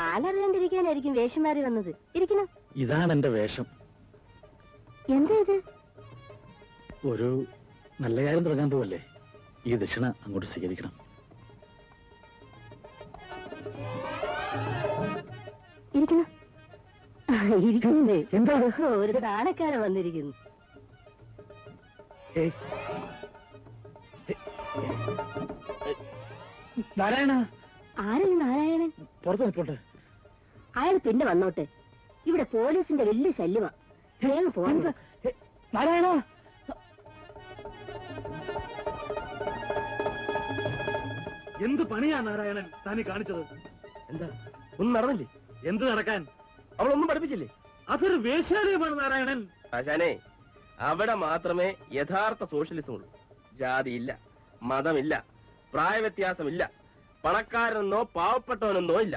ആളറിയാണ്ടിരിക്കാനായിരിക്കും വേഷം മാറി വന്നത്. ഇരിക്കണം. ഇതാണ് എന്റെ വേഷം. എന്താ ഇത്? ഒരു നല്ല കാര്യം തുടങ്ങാൻ പോവല്ലേ, ഈ ദക്ഷിണ അങ്ങോട്ട് സ്വീകരിക്കണം. ഇരിക്കണം. ഇരിക്കുന്നേ. എന്താ? ഒരു താണക്കാരൻ വന്നിരിക്കുന്നു. നാരായണ. ആരാണ് നാരായണൻ? പുറത്ത് നിൽപ്പോട്ടെ. അയാൾ പിന്നെ വന്നോട്ടെ. ഇവിടെ പോലീസിന്റെ വലിയ ശല്യമാ. വേഗം പോകാൻ. നാരായണ. എന്ത് പണിയാ നാരായണൻ താനീ കാണിച്ചത്? എന്താ ഒന്നും നടന്നില്ലേ? എന്ത് നടക്കാൻ? അവളൊന്നും പഠിപ്പിച്ചില്ലേ? അതൊരു വേശ്യാലയമാണ് നാരായണൻ. ആശാനെ, അവിടെ മാത്രമേ യഥാർത്ഥ സോഷ്യലിസം ഉള്ളൂ. ജാതിയില്ല, മതമില്ല, പ്രായവ്യത്യാസമില്ല, പണക്കാരനെന്നോ പാവപ്പെട്ടവനെന്നോ ഇല്ല.